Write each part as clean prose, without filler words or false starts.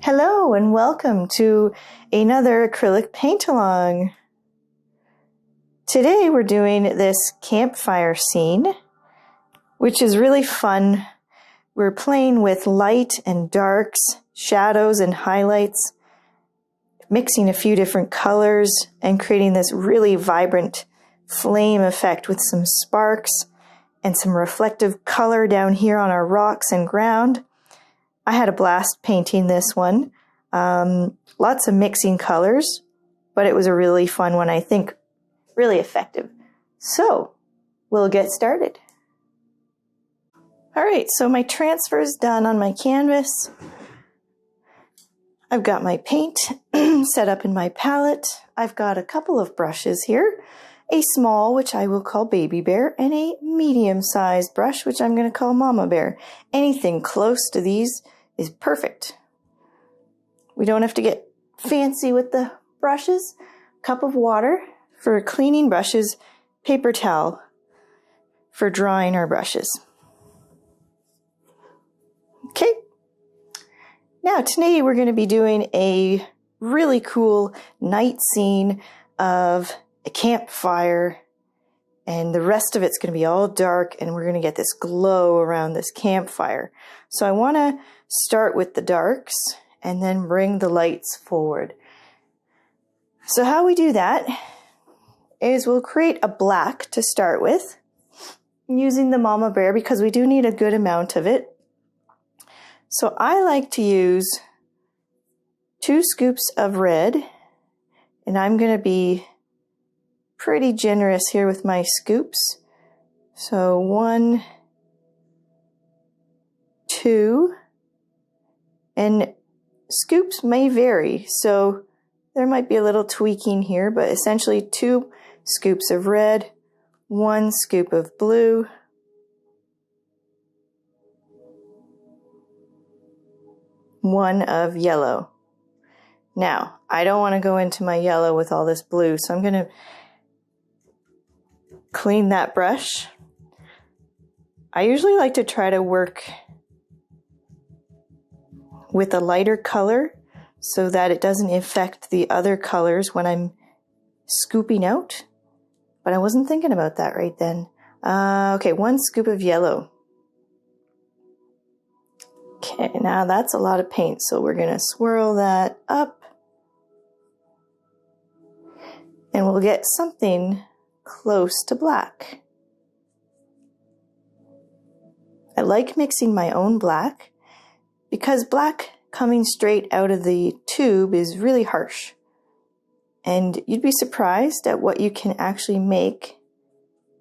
Hello and welcome to another acrylic paint along. Today we're doing this campfire scene, which is really fun. We're playing with light and darks, shadows and highlights, mixing a few different colors and creating this really vibrant flame effect with some sparks and some reflective color down here on our rocks and ground. I had a blast painting this one. Lots of mixing colors, but it was a really fun one, I think, really effective. So we'll get started. All right, so my transfer is done on my canvas. I've got my paint set up in my palette. I've got a couple of brushes here, a small, which I will call Baby Bear, and a medium-sized brush, which I'm going to call Mama Bear. Anything close to these is perfect. We don't have to get fancy with the brushes. Cup of water for cleaning brushes, paper towel for drying our brushes. Okay. Now today we're going to be doing a really cool night scene of a campfire, and the rest of it's going to be all dark, and we're going to get this glow around this campfire. So I want to start with the darks and then bring the lights forward. So how we do that is we'll create a black to start with using the Mama Bear because we do need a good amount of it. So I like to use 2 scoops of red, and I'm going to be pretty generous here with my scoops. So 1, 2, and scoops may vary, so there might be a little tweaking here, but essentially 2 scoops of red, 1 scoop of blue, 1 of yellow. Now, I don't want to go into my yellow with all this blue, so I'm going to clean that brush. I usually like to try to work with a lighter color so that it doesn't affect the other colors when I'm scooping out, but I wasn't thinking about that right then. Okay, 1 scoop of yellow. Okay, now that's a lot of paint, so we're going to swirl that up, and we'll get something close to black. I like mixing my own black because black coming straight out of the tube is really harsh. And you'd be surprised at what you can actually make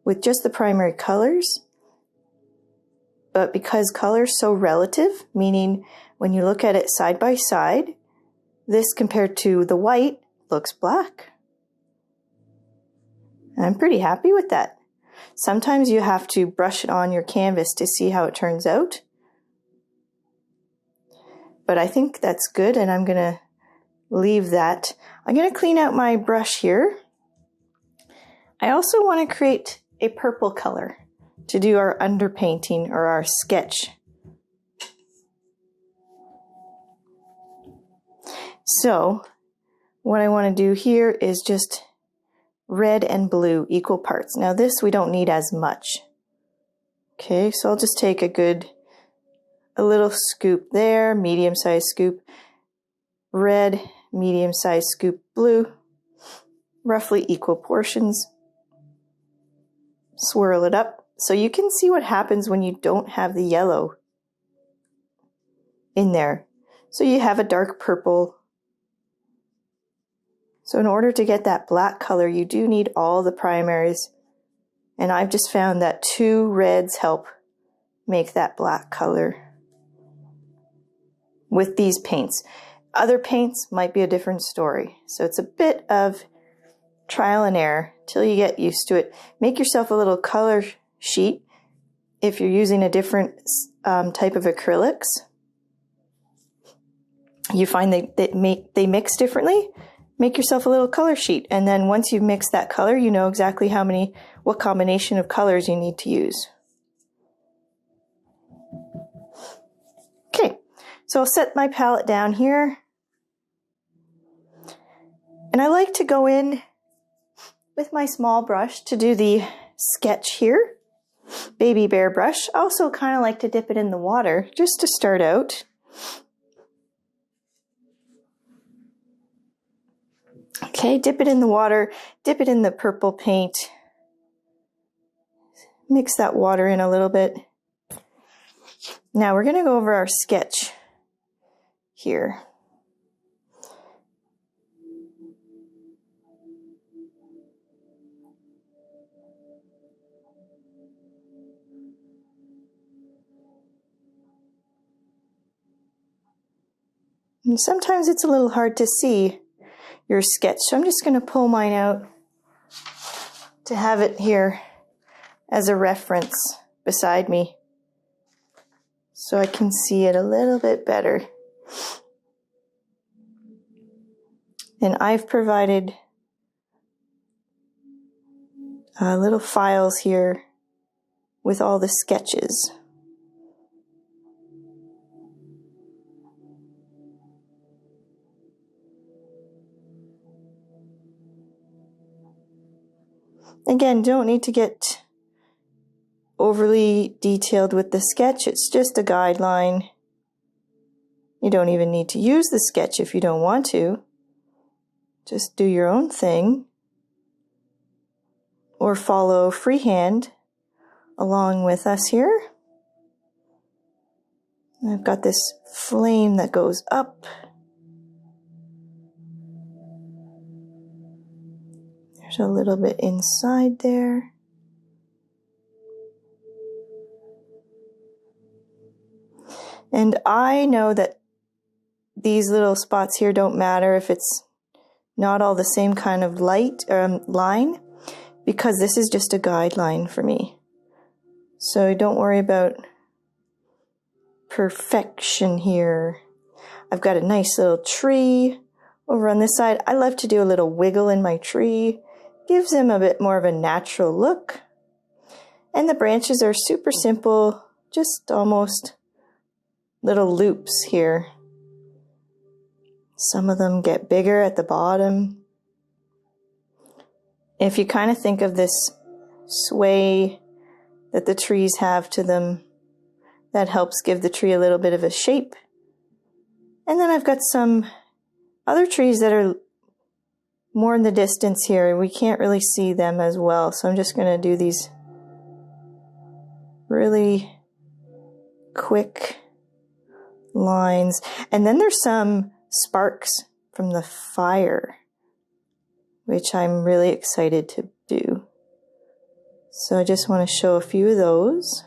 with just the primary colors. But because color is so relative, meaning when you look at it side by side, this compared to the white looks black. And I'm pretty happy with that. Sometimes you have to brush it on your canvas to see how it turns out. But I think that's good, and I'm going to leave that. I'm going to clean out my brush here. I also want to create a purple color to do our underpainting or our sketch. So what I want to do here is just red and blue equal parts. Now this we don't need as much. Okay, so I'll just take a little scoop there, medium-sized scoop red, medium-sized scoop blue, roughly equal portions. Swirl it up so you can see what happens when you don't have the yellow in there. So you have a dark purple. So in order to get that black color, you do need all the primaries. And I've just found that 2 reds help make that black color with these paints. Other paints might be a different story. So it's a bit of trial and error till you get used to it. Make yourself a little color sheet if you're using a different type of acrylics. You find they mix differently. Make yourself a little color sheet, and then once you've mixed that color, you know exactly what combination of colors you need to use. Okay, So I'll set my palette down here. And I like to go in with my small brush to do the sketch here. Baby bear brush. I also kind of like to dip it in the water just to start out. Okay, dip it in the water, dip it in the purple paint. Mix that water in a little bit. Now we're going to go over our sketch here. And sometimes it's a little hard to see your sketch, so I'm just going to pull mine out to have it here as a reference beside me so I can see it a little bit better. And I've provided little files here with all the sketches. Again, don't need to get overly detailed with the sketch. It's just a guideline. You don't even need to use the sketch if you don't want to. Just do your own thing or follow freehand along with us here. I've got this flame that goes up. There's a little bit inside there. And I know that these little spots here don't matter if it's not all the same kind of light line, because this is just a guideline for me. So don't worry about perfection here. I've got a nice little tree over on this side. I love to do a little wiggle in my tree. Gives him a bit more of a natural look. And the branches are super simple, just almost little loops here. Some of them get bigger at the bottom. If you kind of think of this sway that the trees have to them, that helps give the tree a little bit of a shape. And then I've got some other trees that are more in the distance here. We can't really see them as well, so I'm just going to do these really quick lines. And then there's some sparks from the fire, which I'm really excited to do. So I just want to show a few of those.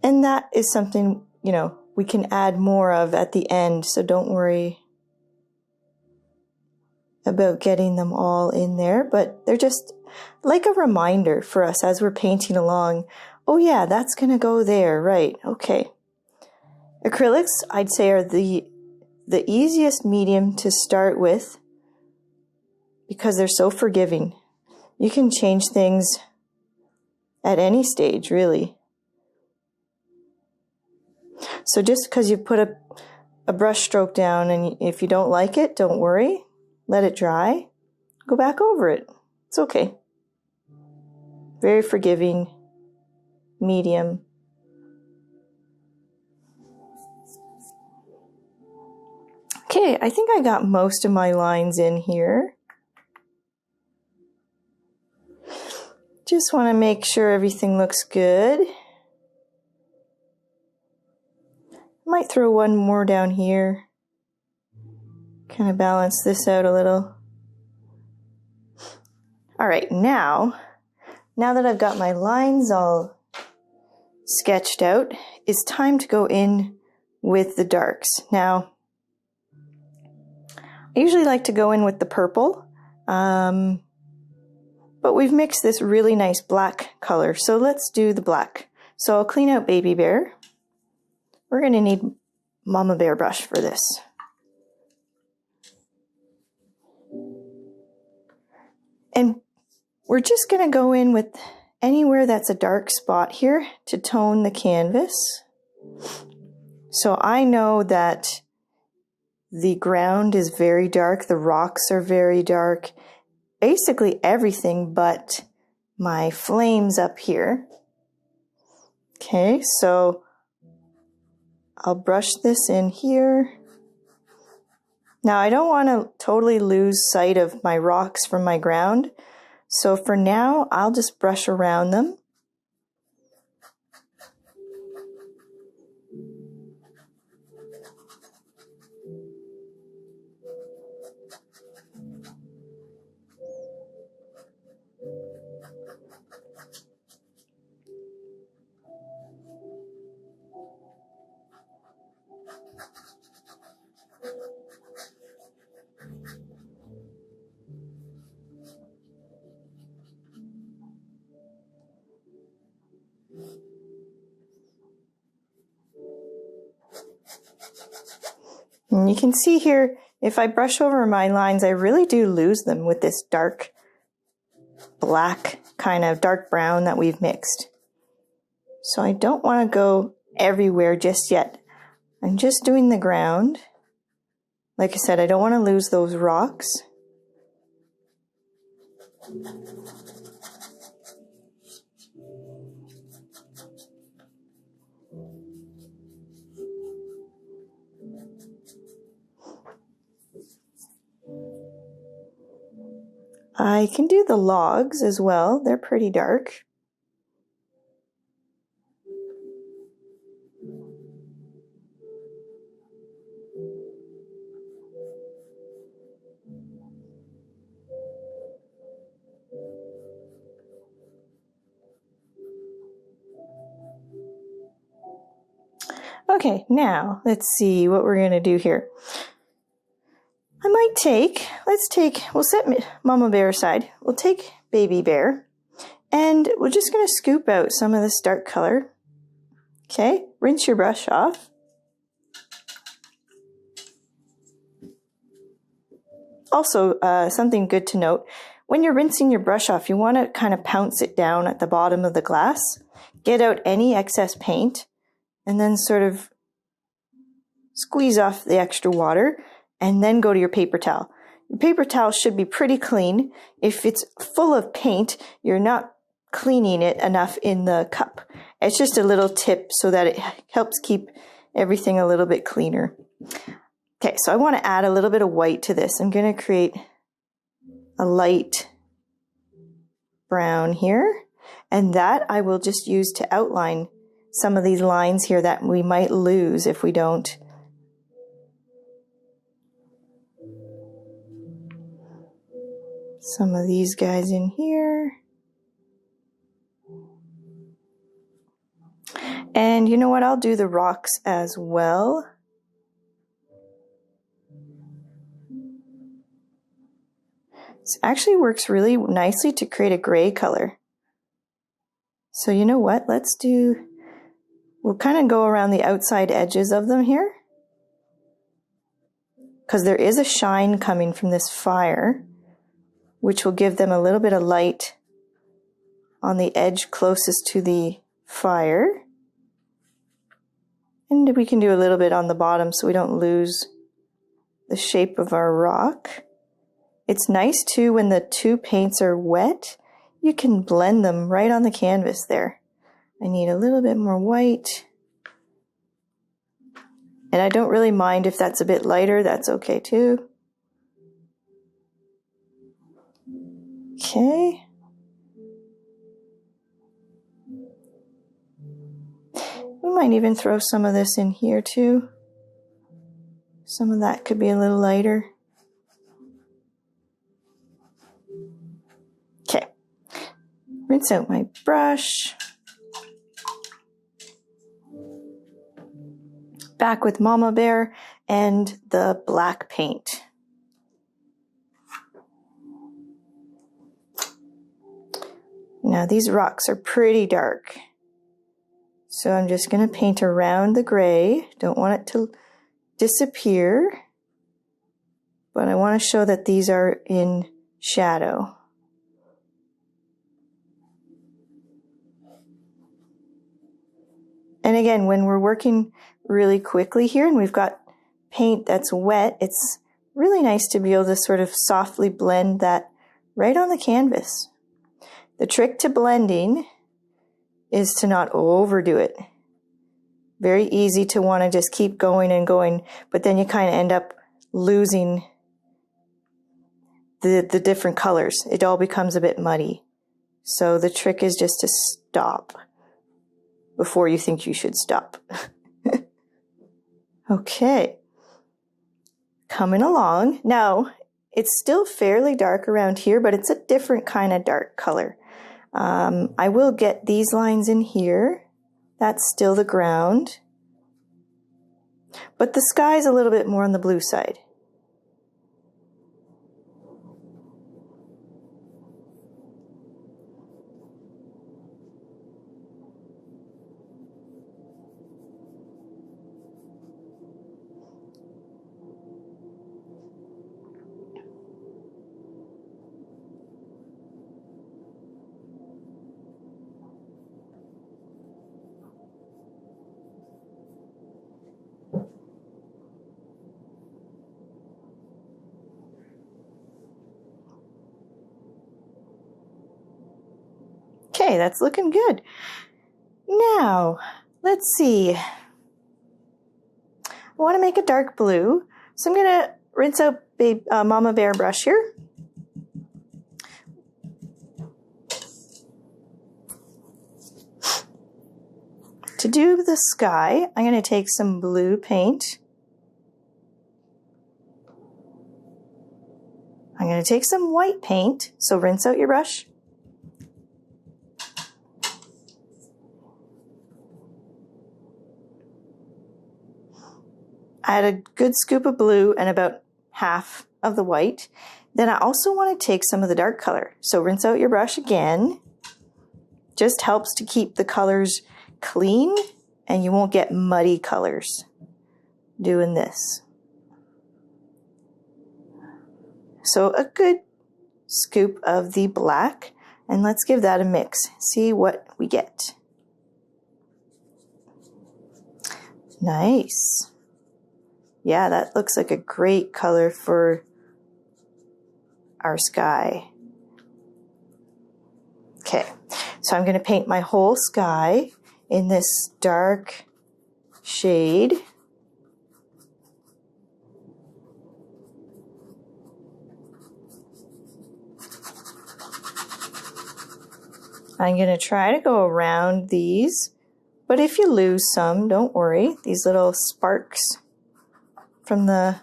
And that is something, you know, we can add more of at the end, so don't worry about getting them all in there, but they're just like a reminder for us as we're painting along. Oh yeah, that's going to go there, right? Okay. Acrylics, I'd say, are the easiest medium to start with because they're so forgiving. You can change things at any stage, really. So just because you put a brush stroke down and if you don't like it, don't worry. Let it dry. Go back over it. It's okay. Very forgiving medium. Okay, I think I got most of my lines in here. Just want to make sure everything looks good. Might throw one more down here. Kind of balance this out a little. All right, now that I've got my lines all sketched out, it's time to go in with the darks. Now, I usually like to go in with the purple, but we've mixed this really nice black color, so let's do the black. So I'll clean out Baby Bear. We're going to need Mama Bear brush for this. we're just going to go in with anywhere that's a dark spot here to tone the canvas. So I know that the ground is very dark, the rocks are very dark, basically everything but my flames up here. Okay, so I'll brush this in here. Now I don't want to totally lose sight of my rocks from my ground, so for now I'll just brush around them. And you can see here, if I brush over my lines, I really do lose them with this dark black, kind of dark brown that we've mixed. So I don't want to go everywhere just yet. I'm just doing the ground. Like I said, I don't want to lose those rocks. I can do the logs as well. They're pretty dark. Okay, now let's see what we're going to do here. I might take, we'll set Mama Bear aside. We'll take Baby Bear, and we're just going to scoop out some of this dark color. Okay, rinse your brush off. Also, something good to note, when you're rinsing your brush off, you want to kind of pounce it down at the bottom of the glass, get out any excess paint, and then sort of squeeze off the extra water, and then go to your paper towel. Your paper towel should be pretty clean. If it's full of paint, you're not cleaning it enough in the cup. It's just a little tip so that it helps keep everything a little bit cleaner. Okay, so I want to add a little bit of white to this. I'm going to create a light brown here, and that I will just use to outline some of these lines here that we might lose if we don't. Some of these guys in here. And you know what? I'll do the rocks as well. This actually works really nicely to create a gray color. So you know what? We'll kind of go around the outside edges of them here, because there is a shine coming from this fire, which will give them a little bit of light on the edge closest to the fire. And we can do a little bit on the bottom so we don't lose the shape of our rock. It's nice too when the two paints are wet, you can blend them right on the canvas there. I need a little bit more white. And I don't really mind if that's a bit lighter, that's okay too. Okay. We might even throw some of this in here too. Some of that could be a little lighter. Okay. Rinse out my brush. Back with Mama Bear and the black paint. Now these rocks are pretty dark, so I'm just going to paint around the gray. Don't want it to disappear, but I want to show that these are in shadow. And again, when we're working really quickly here and we've got paint that's wet, it's really nice to be able to sort of softly blend that right on the canvas. The trick to blending is to not overdo it. Very easy to want to just keep going and going, but then you kind of end up losing the different colors. It all becomes a bit muddy. So the trick is just to stop before you think you should stop. Okay. Coming along. Now, it's still fairly dark around here, but it's a different kind of dark color. I will get these lines in here. That's still the ground. But the sky's a little bit more on the blue side. Okay, that's looking good. Now, let's see. I want to make a dark blue, so I'm going to rinse out Mama Bear brush here. To do the sky, I'm going to take some blue paint. I'm going to take some white paint, so rinse out your brush. Add a good scoop of blue and about half of the white. Then I also want to take some of the dark color. So rinse out your brush again. Just helps to keep the colors clean and you won't get muddy colors doing this. So a good scoop of the black, and let's give that a mix. See what we get. Nice. Yeah, that looks like a great color for our sky. Okay, so I'm going to paint my whole sky in this dark shade. I'm going to try to go around these, but if you lose some, don't worry. These little sparks from the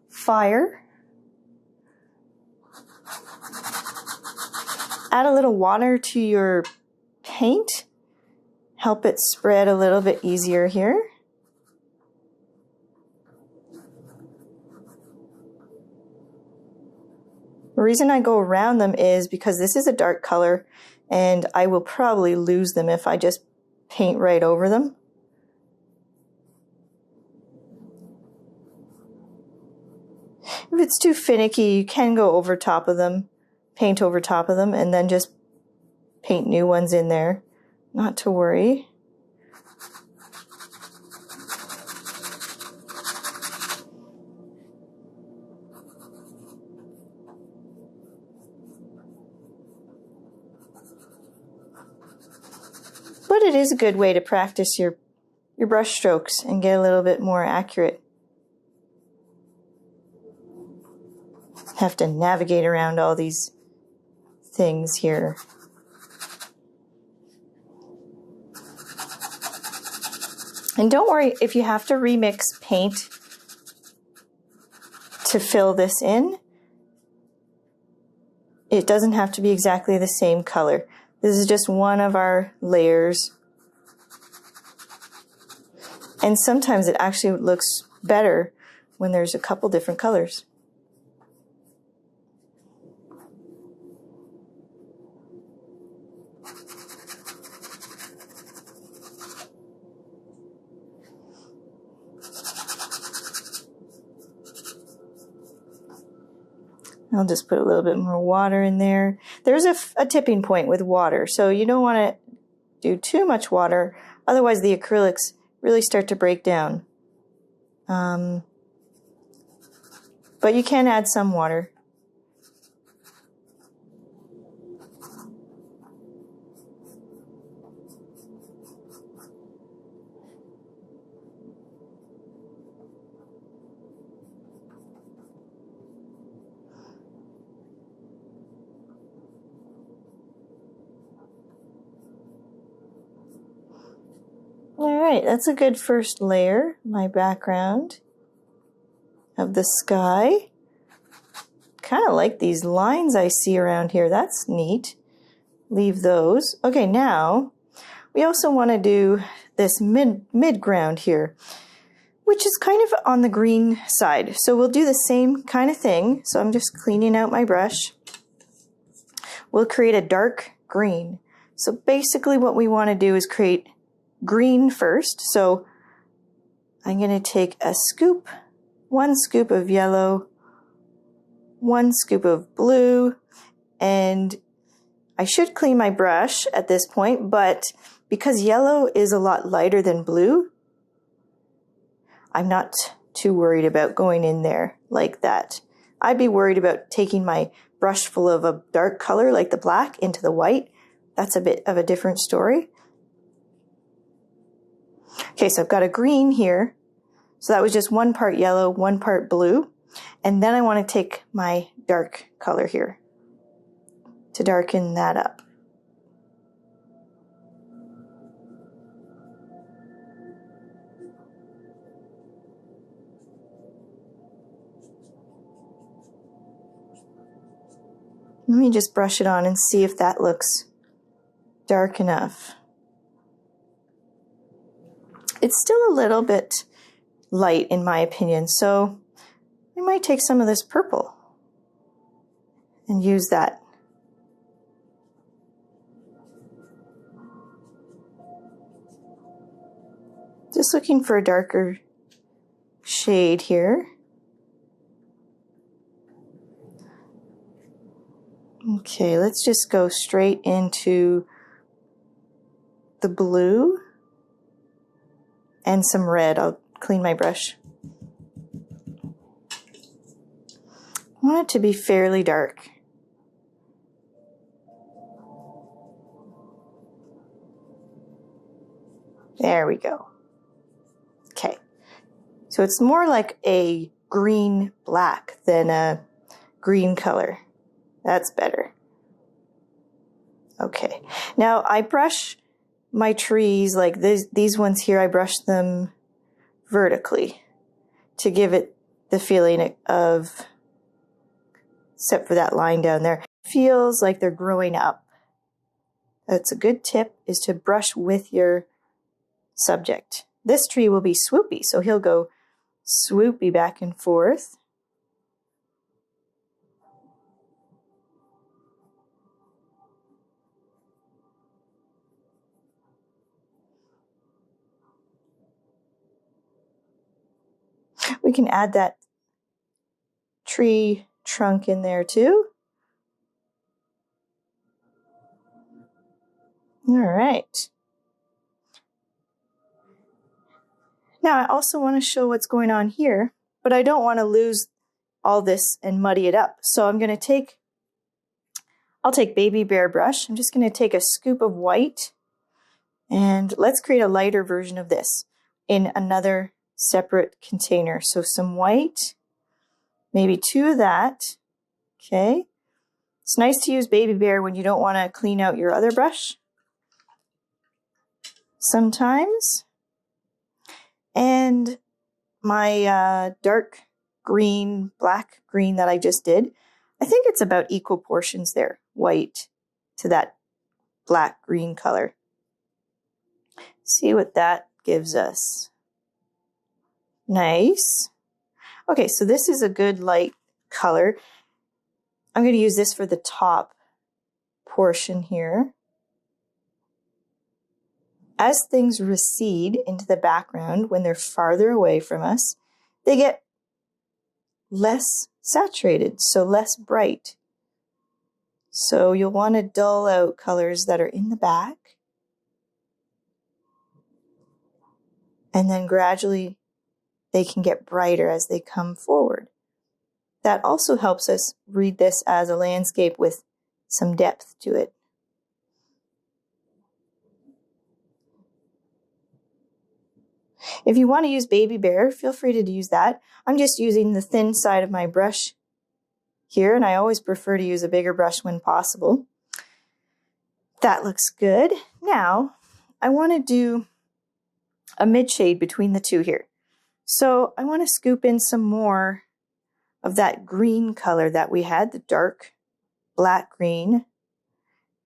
fire. Add a little water to your paint. Help it spread a little bit easier here. The reason I go around them is because this is a dark color and I will probably lose them if I just paint right over them. If it's too finicky, you can go over top of them, paint over top of them, and then just paint new ones in there. Not to worry. But it is a good way to practice your brush strokes and get a little bit more accurate. Have to navigate around all these things here. And don't worry if you have to remix paint to fill this in. It doesn't have to be exactly the same color. This is just one of our layers. And sometimes it actually looks better when there's a couple different colors. I'll just put a little bit more water in there. There's a tipping point with water, so you don't want to do too much water, Otherwise the acrylics really start to break down. But you can add some water. All right, that's a good first layer, my background of the sky. Kind of like these lines I see around here. That's neat. Leave those. Okay, now we also want to do this mid-ground here, which is kind of on the green side. So we'll do the same kind of thing. So I'm just cleaning out my brush. We'll create a dark green. So basically what we want to do is create green first. So I'm going to take a scoop, 1 scoop of yellow, 1 scoop of blue, and I should clean my brush at this point, but because yellow is a lot lighter than blue, I'm not too worried about going in there like that. I'd be worried about taking my brush full of a dark color like the black into the white. That's a bit of a different story. Okay, so I've got a green here. So that was just 1 part yellow, 1 part blue. And then I want to take my dark color here to darken that up. Let me just brush it on and see if that looks dark enough. It's still a little bit light in my opinion, so I might take some of this purple and use that. Just looking for a darker shade here. Okay, let's just go straight into the blue and some red. I'll clean my brush. I want it to be fairly dark. There we go. Okay, so it's more like a green black than a green color. That's better. Okay, now I brush my trees like these ones here. I brush them vertically to give it the feeling of, except for that line down there, feels like they're growing up. That's a good tip, is to brush with your subject. This tree will be swoopy, so he'll go swoopy back and forth. We can add that tree trunk in there too. All right. Now I also want to show what's going on here, but I don't want to lose all this and muddy it up. So I'm going to I'll take Baby Bear brush. I'm just going to take a scoop of white and let's create a lighter version of this in another separate container. So some white, maybe 2 of that. Okay. It's nice to use Baby Bear when you don't want to clean out your other brush sometimes. And my dark green, black green that I just did, I think it's about equal portions there, white to that black green color. See what that gives us. Nice. Okay, so this is a good light color. I'm going to use this for the top portion here. As things recede into the background, when they're farther away from us, they get less saturated, so less bright. So you'll want to dull out colors that are in the back. and then gradually they can get brighter as they come forward. That also helps us read this as a landscape with some depth to it. If you want to use Baby Bear, feel free to use that. I'm just using the thin side of my brush here, and I always prefer to use a bigger brush when possible. That looks good. Now, I want to do a mid-shade between the two here. So I want to scoop in some more of that green color that we had, the dark black green,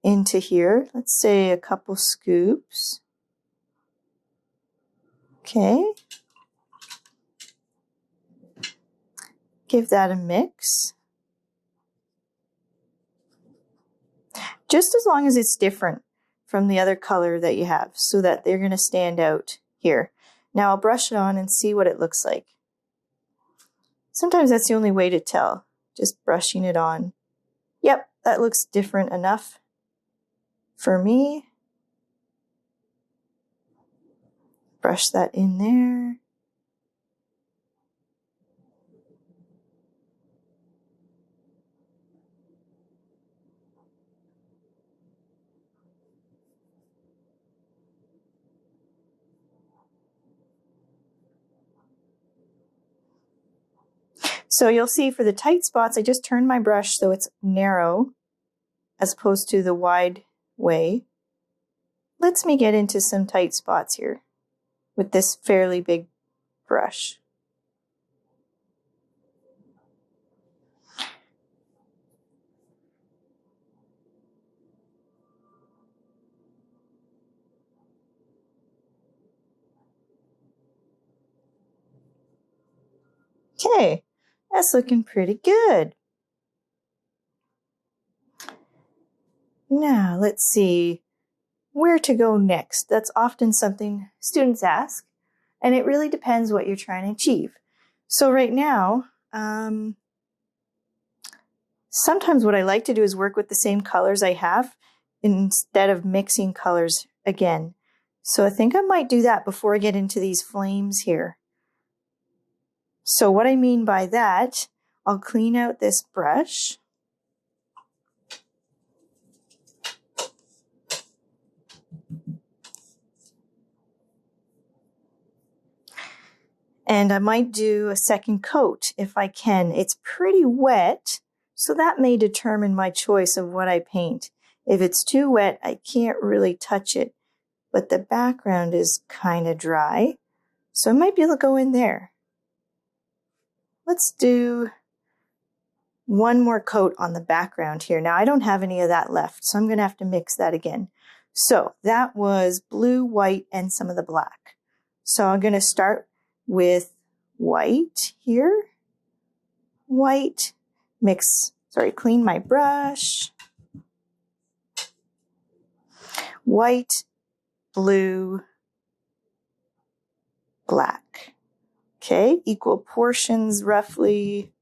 into here. Let's say a couple scoops. Okay. Give that a mix. Just as long as it's different from the other color that you have, so that they're going to stand out here. Now I'll brush it on and see what it looks like. Sometimes that's the only way to tell, just brushing it on. Yep, that looks different enough for me. Brush that in there. So you'll see for the tight spots, I just turned my brush so it's narrow as opposed to the wide way. Lets me get into some tight spots here with this fairly big brush. Okay, that's looking pretty good. Now, let's see where to go next. That's often something students ask, and it really depends what you're trying to achieve. So right now, sometimes what I like to do is work with the same colors I have instead of mixing colors again. So I think I might do that before I get into these flames here. So what I mean by that, I'll clean out this brush. And I might do a second coat if I can. It's pretty wet, so that may determine my choice of what I paint. If it's too wet, I can't really touch it, but the background is kind of dry, so I might be able to go in there. Let's do one more coat on the background here. Now, I don't have any of that left, so I'm going to have to mix that again. So that was blue, white, and some of the black. So I'm going to start with white here. White, clean my brush. White, blue, black. Okay, equal portions roughly.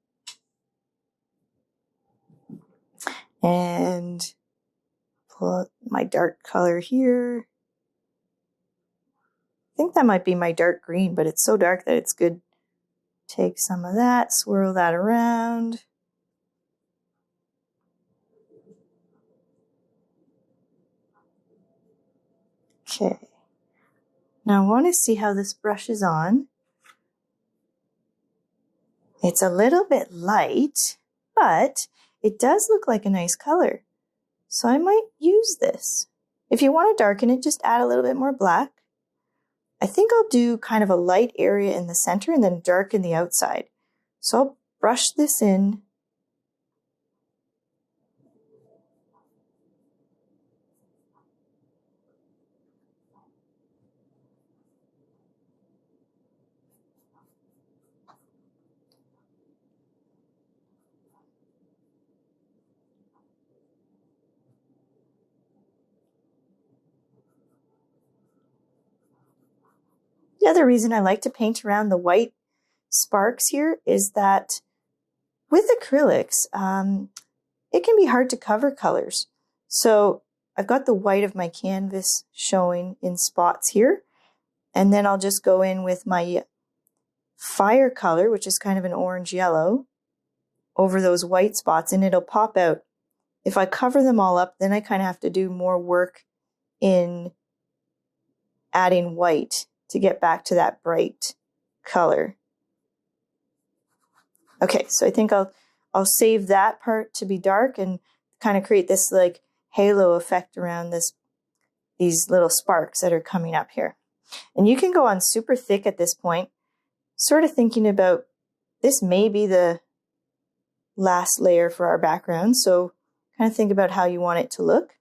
And pull my dark color here. I think that might be my dark green, but it's so dark that it's good. Take some of that, swirl that around. Okay. Now I want to see how this brush is on. It's a little bit light, but it does look like a nice color. So I might use this. If you want to darken it, just add a little bit more black. I think I'll do kind of a light area in the center and then darken the outside. So I'll brush this in. The other reason I like to paint around the white sparks here is that with acrylics, it can be hard to cover colors. So I've got the white of my canvas showing in spots here. And then I'll just go in with my fire color, which is kind of an orange yellow, over those white spots, and it'll pop out. If I cover them all up, then I kind of have to do more work in adding white to get back to that bright color. Okay, so I think I'll save that part to be dark and kind of create this like halo effect around these little sparks that are coming up here. And you can go on super thick at this point, sort of thinking about this may be the last layer for our background. So kind of think about how you want it to look.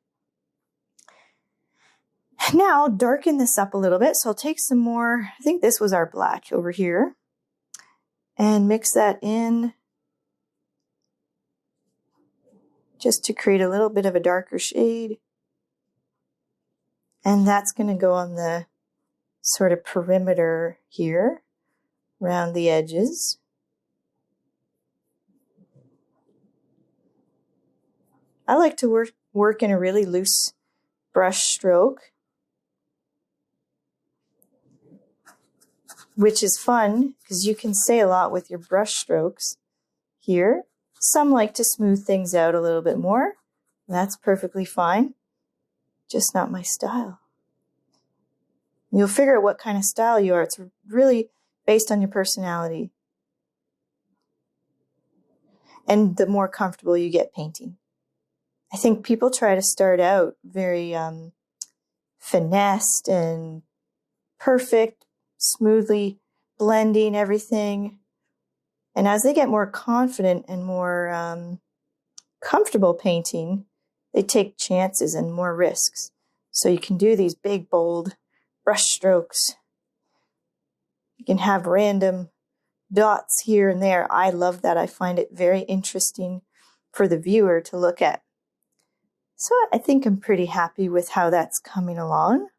Now I'll darken this up a little bit. So I'll take some more, I think this was our black over here, and mix that in just to create a little bit of a darker shade. And that's going to go on the sort of perimeter here around the edges. I like to work in a really loose brush stroke, which is fun because you can say a lot with your brush strokes here. Some like to smooth things out a little bit more. That's perfectly fine, just not my style. You'll figure out what kind of style you are. It's really based on your personality and the more comfortable you get painting. I think people try to start out very finessed and perfect, smoothly blending everything. And as they get more confident and more comfortable painting, they take chances and more risks. So you can do these big, bold brush strokes. You can have random dots here and there. I love that. I find it very interesting for the viewer to look at. So I think I'm pretty happy with how that's coming along.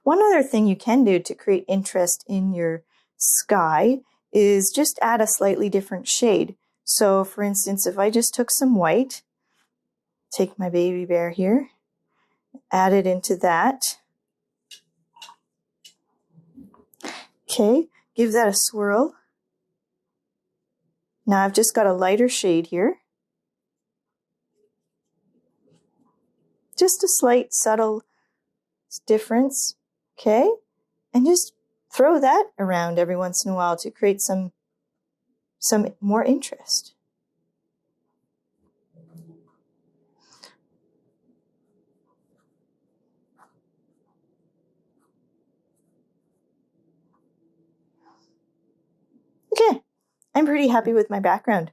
One other thing you can do to create interest in your sky is just add a slightly different shade. So for instance, if I just took some white, take my baby bear here, add it into that. Okay, give that a swirl. Now I've just got a lighter shade here. Just a slight subtle difference, okay? And just throw that around every once in a while to create some more interest. Okay, I'm pretty happy with my background.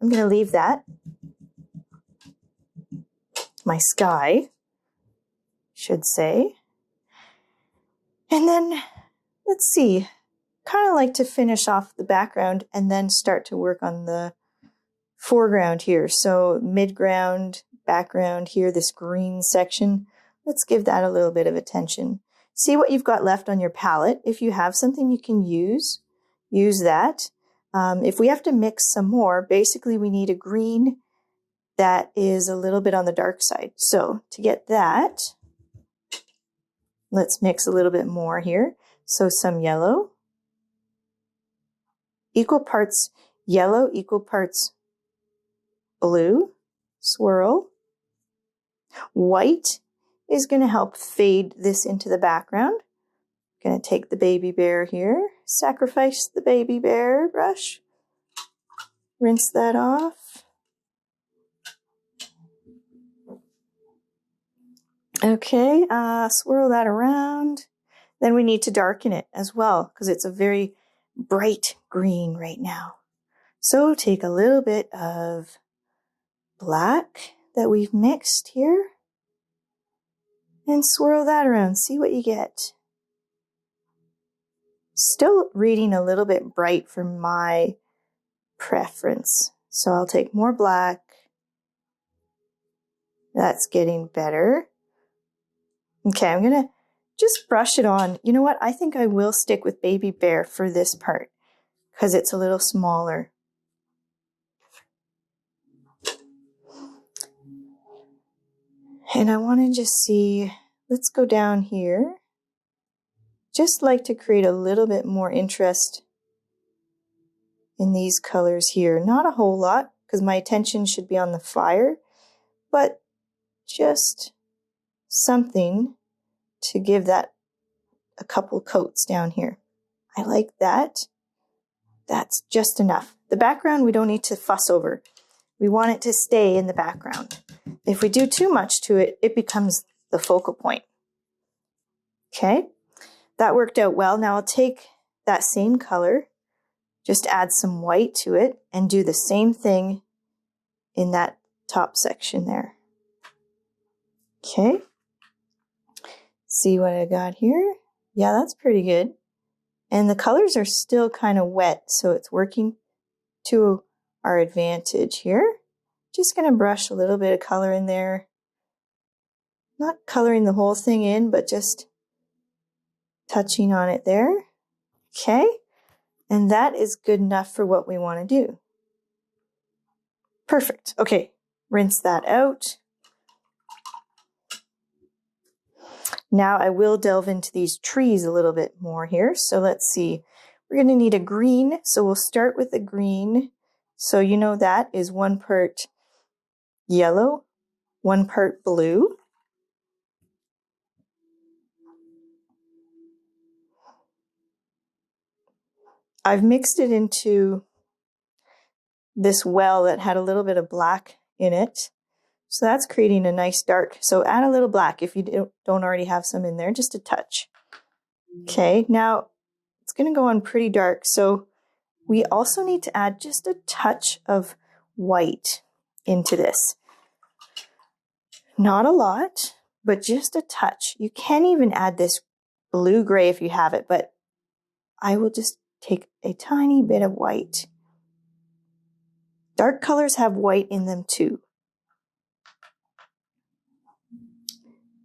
I'm going to leave that. My sky, should say. And then, let's see, kind of like to finish off the background and then start to work on the foreground here. So midground, background here, this green section. Let's give that a little bit of attention. See what you've got left on your palette. If you have something you can use that. If we have to mix some more, basically we need a green that is a little bit on the dark side. So to get that, let's mix a little bit more here. So some yellow, equal parts yellow, equal parts blue, swirl. White is going to help fade this into the background. I'm going to take the baby bear here, sacrifice the baby bear brush, rinse that off. Okay, swirl that around. Then we need to darken it as well because it's a very bright green right now. So take a little bit of black that we've mixed here and swirl that around. See what you get. Still reading a little bit bright for my preference. So I'll take more black. That's getting better. Okay, I'm going to just brush it on. You know what? I think I will stick with baby bear for this part because it's a little smaller. And I want to just see, let's go down here just like to create a little bit more interest in these colors here. Not a whole lot, because my attention should be on the fire, but just something to give that a couple coats down here. I like that. That's just enough. The background we don't need to fuss over. We want it to stay in the background. If we do too much to it, it becomes the focal point. Okay, that worked out well. Now I'll take that same color, just add some white to it, and do the same thing in that top section there. Okay, see what I got here? Yeah, that's pretty good. And the colors are still kind of wet, so it's working to our advantage here. Just going to brush a little bit of color in there. Not coloring the whole thing in, but just touching on it there. Okay, and that is good enough for what we want to do. Perfect. Okay, rinse that out. Now I will delve into these trees a little bit more here. So let's see. We're going to need a green. So we'll start with a green. So you know that is 1 part yellow, 1 part blue. I've mixed it into this well that had a little bit of black in it. So that's creating a nice dark. So add a little black if you don't already have some in there, just a touch. Okay, now it's going to go on pretty dark. So we also need to add just a touch of white into this. Not a lot, but just a touch. You can even add this blue-gray if you have it, but I will just take a tiny bit of white. Dark colors have white in them too.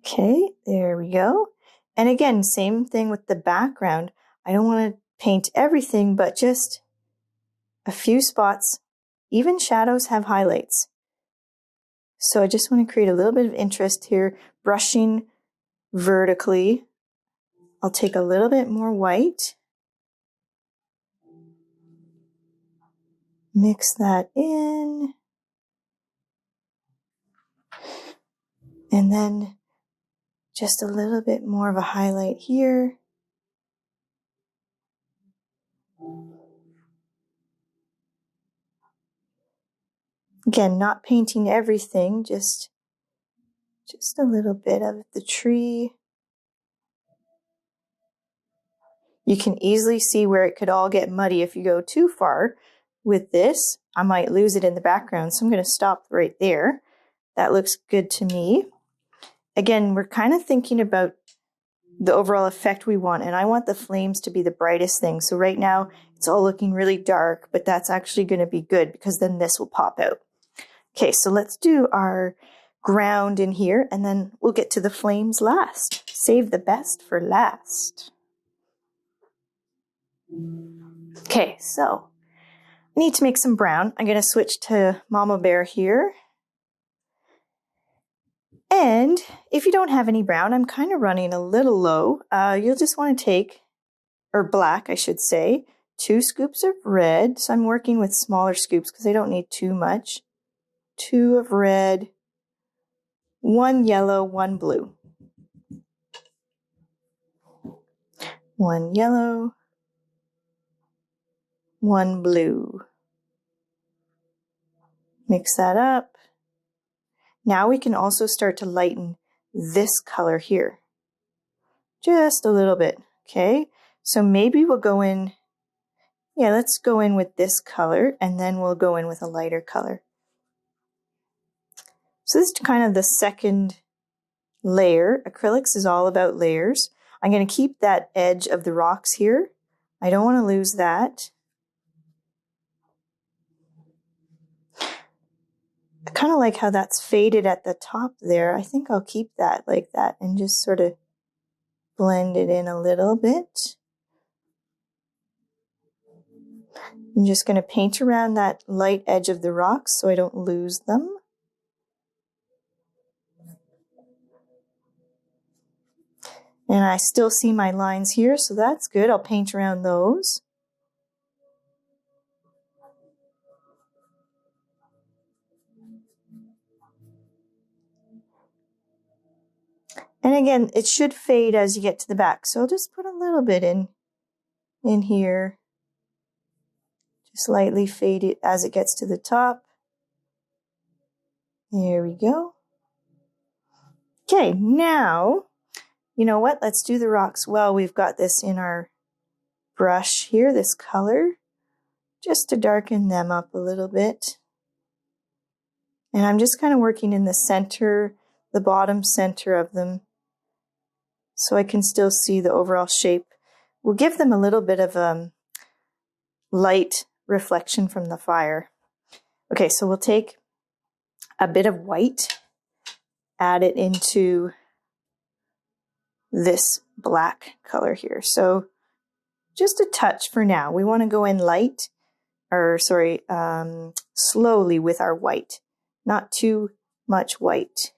Okay, there we go. And again, same thing with the background. I don't want to paint everything, but just a few spots. Even shadows have highlights. So I just want to create a little bit of interest here, brushing vertically. I'll take a little bit more white. Mix that in. And then just a little bit more of a highlight here. Again, not painting everything, just a little bit of the tree. You can easily see where it could all get muddy if you go too far with this. I might lose it in the background, so I'm going to stop right there. That looks good to me. Again, we're kind of thinking about the overall effect we want, and I want the flames to be the brightest thing. So right now it's all looking really dark, but that's actually going to be good because then this will pop out. Okay, so let's do our ground in here, and then we'll get to the flames last. Save the best for last. Okay, so I need to make some brown. I'm going to switch to Mama Bear here. And if you don't have any brown, I'm kind of running a little low. You'll just want to take, or black, I should say, 2 scoops of red. So I'm working with smaller scoops because I don't need too much. 2 of red, 1 yellow, 1 blue. 1 yellow, 1 blue. Mix that up. Now we can also start to lighten this color here. Just a little bit, okay? So maybe we'll go in, yeah, let's go in with this color, and then we'll go in with a lighter color. So this is kind of the second layer. Acrylics is all about layers. I'm going to keep that edge of the rocks here. I don't want to lose that. I kind of like how that's faded at the top there. I think I'll keep that like that and just sort of blend it in a little bit. I'm just going to paint around that light edge of the rocks so I don't lose them. And I still see my lines here, so that's good. I'll paint around those. And again, it should fade as you get to the back. So I'll just put a little bit in here. Just lightly fade it as it gets to the top. There we go. Okay, now, you know what? Let's do the rocks. Well, we've got this in our brush here, this color, just to darken them up a little bit. And I'm just kind of working in the center, the bottom center of them, so I can still see the overall shape. We'll give them a little bit of light reflection from the fire. Okay, so we'll take a bit of white, add it into this black color here. So just a touch for now. We want to go in light, or sorry, slowly with our white, not too much white.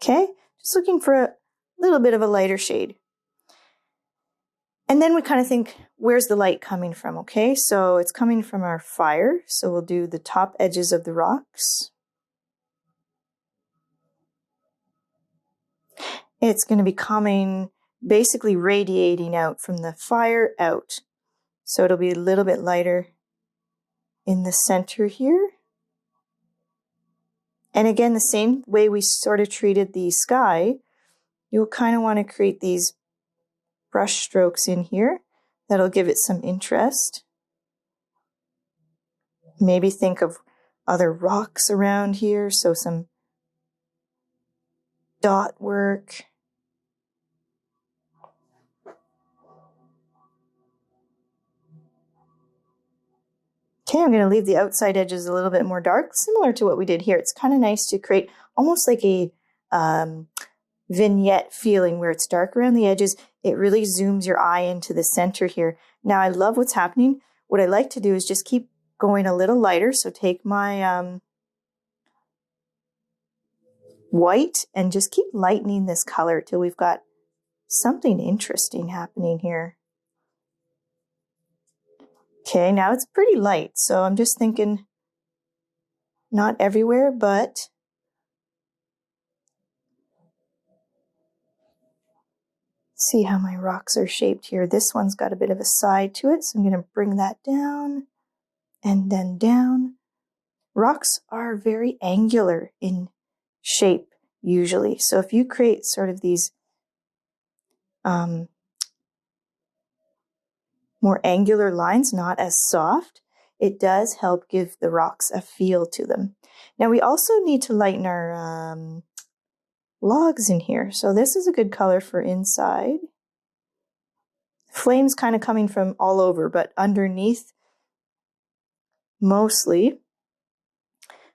Okay, just looking for a little bit of a lighter shade. And then we kind of think, where's the light coming from? Okay, so it's coming from our fire. So we'll do the top edges of the rocks. It's going to be coming, basically radiating out from the fire out. So it'll be a little bit lighter in the center here. And again, the same way we sort of treated the sky, you'll kind of want to create these brush strokes in here. That'll give it some interest. Maybe think of other rocks around here, so some dot work. Okay, I'm going to leave the outside edges a little bit more dark, similar to what we did here. It's kind of nice to create almost like a vignette feeling where it's dark around the edges. It really zooms your eye into the center here. Now I love what's happening. What I like to do is just keep going a little lighter. So take my white and just keep lightening this color till we've got something interesting happening here. Okay, now it's pretty light, so I'm just thinking not everywhere, but see how my rocks are shaped here. This one's got a bit of a side to it, so I'm going to bring that down and then down. Rocks are very angular in shape usually, so if you create sort of these more angular lines, not as soft, it does help give the rocks a feel to them. Now we also need to lighten our logs in here. So this is a good color for inside. Flames kind of coming from all over, but underneath mostly.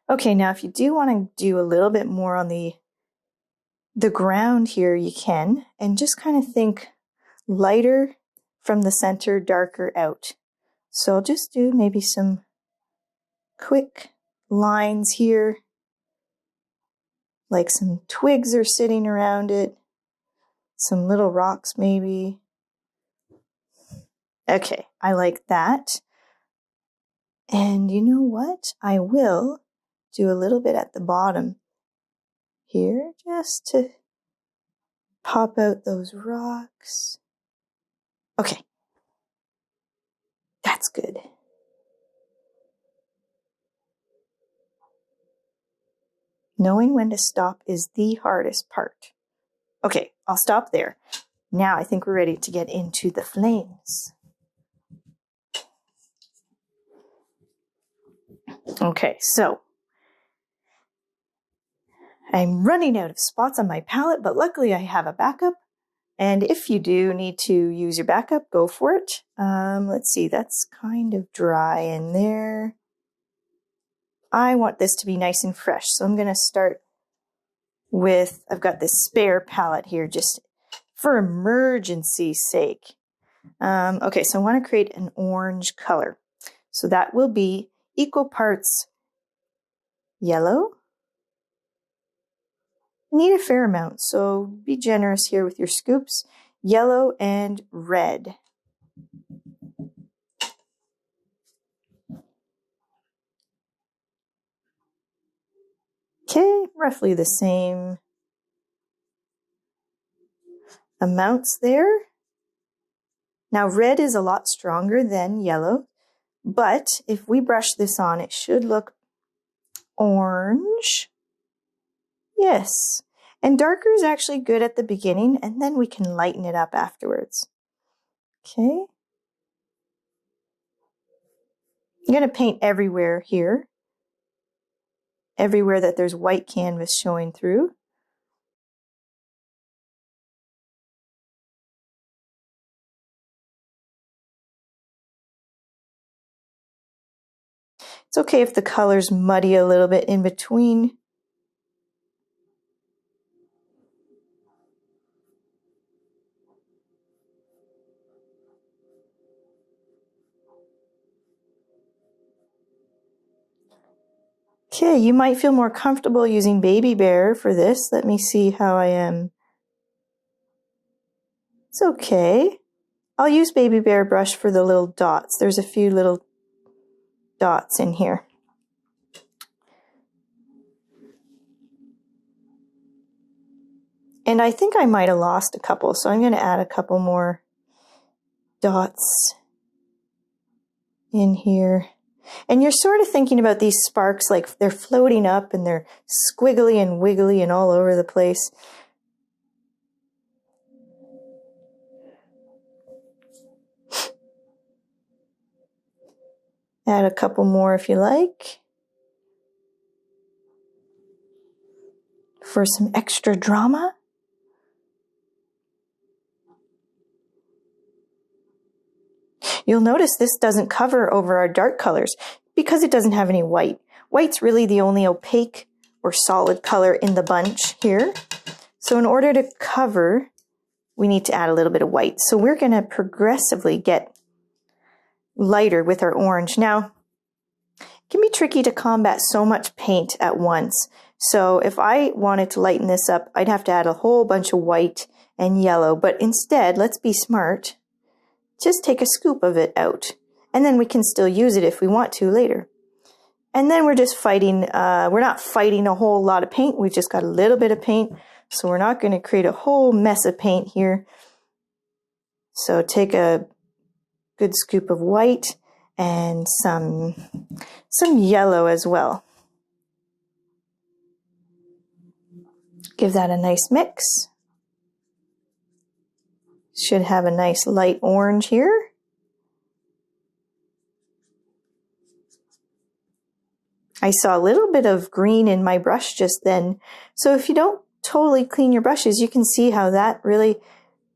Okay, now if you do want to do a little bit more on the ground here, you can, and just kind of think lighter from the center, darker out. So I'll just do maybe some quick lines here, like some twigs are sitting around it, some little rocks maybe. Okay, I like that. And you know what? I will do a little bit at the bottom here, just to pop out those rocks. Okay, that's good. Knowing when to stop is the hardest part. Okay, I'll stop there. Now I think we're ready to get into the flames. Okay, so I'm running out of spots on my palette, but luckily I have a backup. And if you do need to use your backup, go for it. Let's see, that's kind of dry in there. I want this to be nice and fresh, so I'm going to start with, I've got this spare palette here just for emergency's sake. Okay, so I want to create an orange color. So that will be equal parts yellow need a fair amount, so be generous here with your scoops. Yellow and red. Okay, roughly the same amounts there. Now red is a lot stronger than yellow, but if we brush this on, it should look orange. Yes, and darker is actually good at the beginning, and then we can lighten it up afterwards. Okay. I'm going to paint everywhere here, everywhere that there's white canvas showing through. It's okay if the colors muddy a little bit in between. Okay, you might feel more comfortable using Baby Bear for this. Let me see how I am. It's okay. I'll use Baby Bear brush for the little dots. There's a few little dots in here. And I think I might have lost a couple, so I'm going to add a couple more dots in here. And you're sort of thinking about these sparks like they're floating up and they're squiggly and wiggly and all over the place. Add a couple more if you like, for some extra drama. You'll notice this doesn't cover over our dark colors because it doesn't have any white. White's really the only opaque or solid color in the bunch here. So in order to cover, we need to add a little bit of white. So we're going to progressively get lighter with our orange. Now, it can be tricky to combat so much paint at once. So if I wanted to lighten this up, I'd have to add a whole bunch of white and yellow. But instead, let's be smart. Just take a scoop of it out, and then we can still use it if we want to later. And then we're just fighting, we're not fighting a whole lot of paint, we've just got a little bit of paint, so we're not going to create a whole mess of paint here. So take a good scoop of white and some yellow as well. Give that a nice mix. Should have a nice light orange here. I saw a little bit of green in my brush just then. So if you don't totally clean your brushes, you can see how that really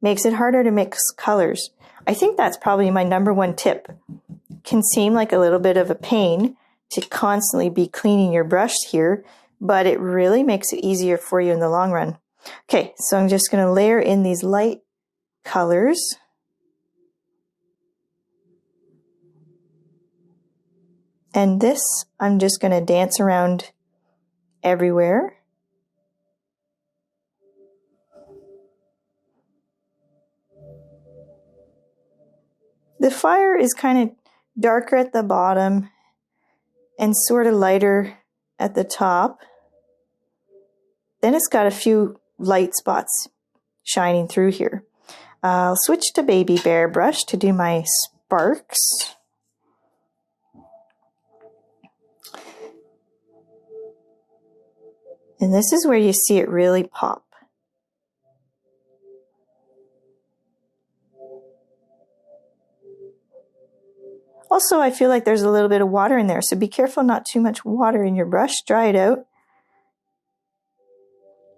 makes it harder to mix colors. I think that's probably my #1 tip. It can seem like a little bit of a pain to constantly be cleaning your brush here, but it really makes it easier for you in the long run. Okay, so I'm just going to layer in these light colors. And this, I'm just going to dance around everywhere. The fire is kind of darker at the bottom and sort of lighter at the top. Then it's got a few light spots shining through here. I'll switch to Baby Bear brush to do my sparks. And this is where you see it really pop. Also, I feel like there's a little bit of water in there, so be careful not too much water in your brush. Dry it out,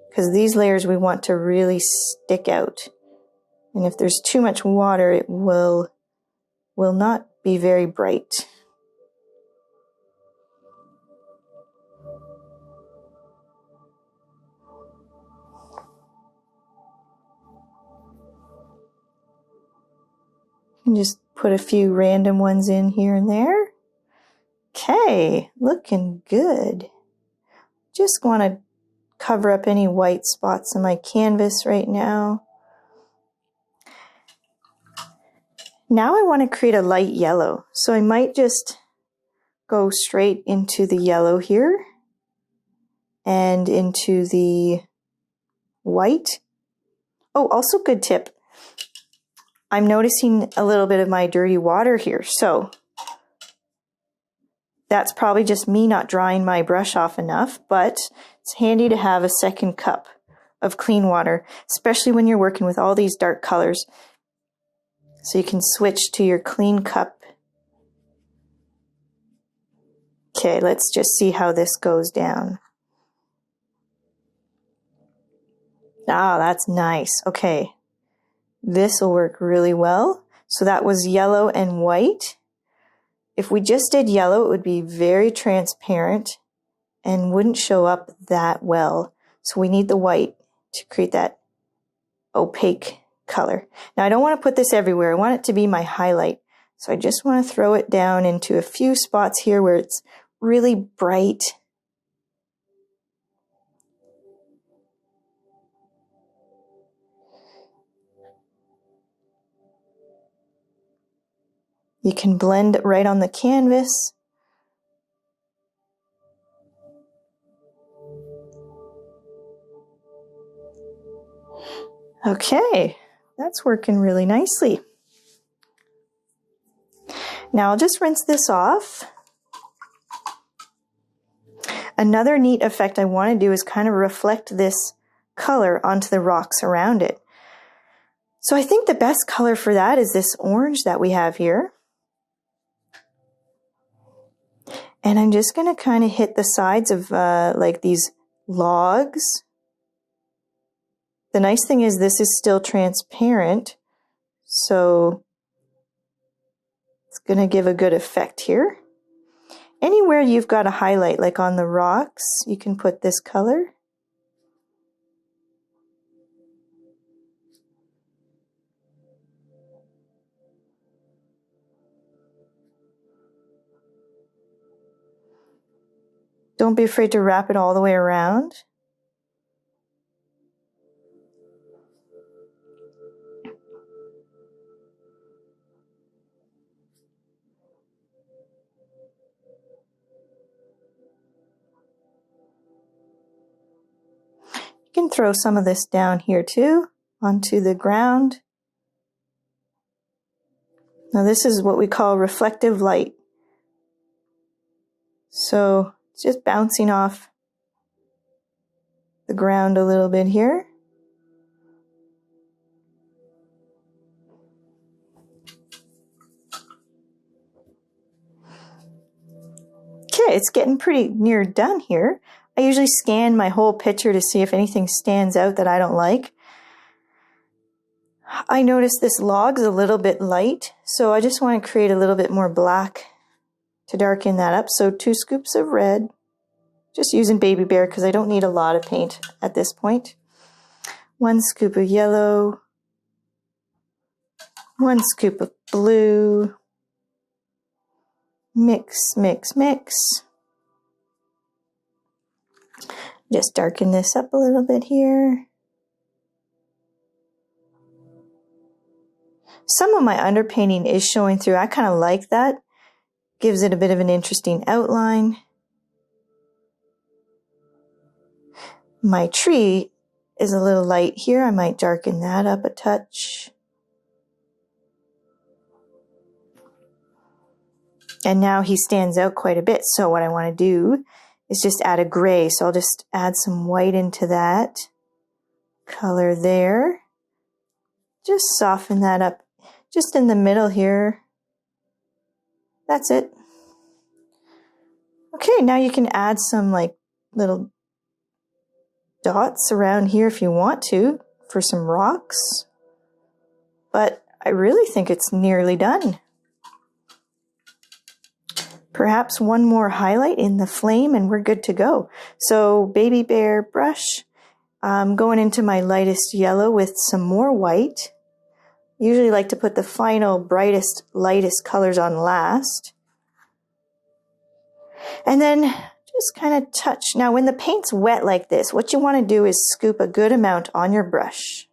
because these layers we want to really stick out. And if there's too much water, it will not be very bright. And just put a few random ones in here and there. Okay, looking good. Just want to cover up any white spots on my canvas right now. Now I want to create a light yellow, so I might just go straight into the yellow here and into the white. Oh, also good tip. I'm noticing a little bit of my dirty water here, so that's probably just me not drying my brush off enough, but it's handy to have a second cup of clean water, especially when you're working with all these dark colors. So you can switch to your clean cup. Okay, let's just see how this goes down. Ah, that's nice. Okay, this will work really well. So that was yellow and white. If we just did yellow, it would be very transparent and wouldn't show up that well. So we need the white to create that opaque color. Now I don't want to put this everywhere. I want it to be my highlight. So I just want to throw it down into a few spots here where it's really bright. You can blend right on the canvas. Okay, that's working really nicely. Now I'll just rinse this off. Another neat effect I want to do is kind of reflect this color onto the rocks around it. So I think the best color for that is this orange that we have here. And I'm just going to kind of hit the sides of like these logs. The nice thing is this is still transparent, so it's going to give a good effect here. Anywhere you've got a highlight, like on the rocks, you can put this color. Don't be afraid to wrap it all the way around. You can throw some of this down here too, onto the ground. Now this is what we call reflective light. So it's just bouncing off the ground a little bit here. Okay, it's getting pretty near done here. I usually scan my whole picture to see if anything stands out that I don't like. I notice this log's a little bit light, so I just want to create a little bit more black to darken that up. So 2 scoops of red, just using Baby Bear because I don't need a lot of paint at this point. 1 scoop of yellow, 1 scoop of blue, mix, mix, mix. Just darken this up a little bit here. Some of my underpainting is showing through. I kind of like that. Gives it a bit of an interesting outline. My tree is a little light here. I might darken that up a touch. And now he stands out quite a bit. So what I want to do is just add a gray. So I'll just add some white into that color there. Just soften that up just in the middle here. That's it. Okay, now you can add some like little dots around here if you want to for some rocks. But I really think it's nearly done. Perhaps one more highlight in the flame and we're good to go. So Baby Bear brush, I'm going into my lightest yellow with some more white. Usually like to put the final brightest, lightest colors on last. And then just kind of touch. Now, when the paint's wet like this, what you want to do is scoop a good amount on your brush.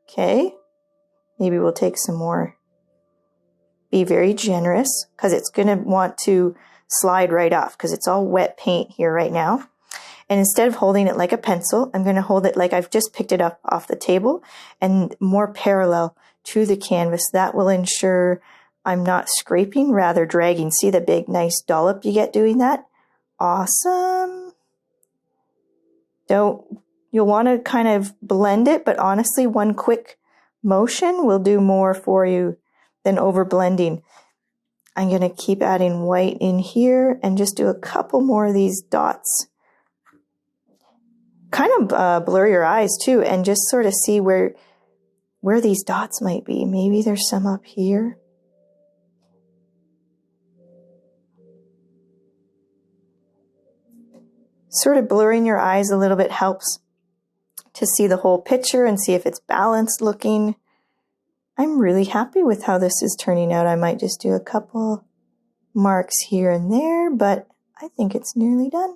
Okay? Maybe we'll take some more. Be very generous because it's going to want to slide right off because it's all wet paint here right now. And instead of holding it like a pencil, I'm going to hold it like I've just picked it up off the table and more parallel to the canvas. That will ensure I'm not scraping, rather dragging. See the big nice dollop you get doing that? Awesome. You'll want to kind of blend it, but honestly, one quick motion will do more for you than over blending. I'm going to keep adding white in here and just do a couple more of these dots. Kind of blur your eyes too and just sort of see where these dots might be. Maybe there's some up here. Sort of blurring your eyes a little bit helps to see the whole picture and see if it's balanced looking. I'm really happy with how this is turning out. I might just do a couple marks here and there, but I think it's nearly done.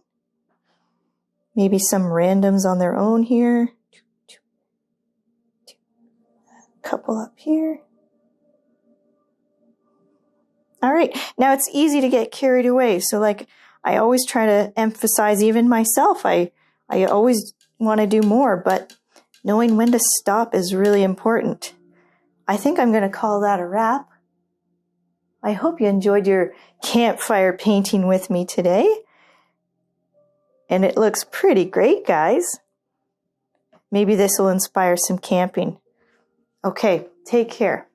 Maybe some randoms on their own here. A couple up here. All right, now it's easy to get carried away. So like I always try to emphasize, even myself, I always want to do more, but knowing when to stop is really important. I think I'm going to call that a wrap. I hope you enjoyed your campfire painting with me today. And it looks pretty great, guys. Maybe this will inspire some camping. Okay, take care.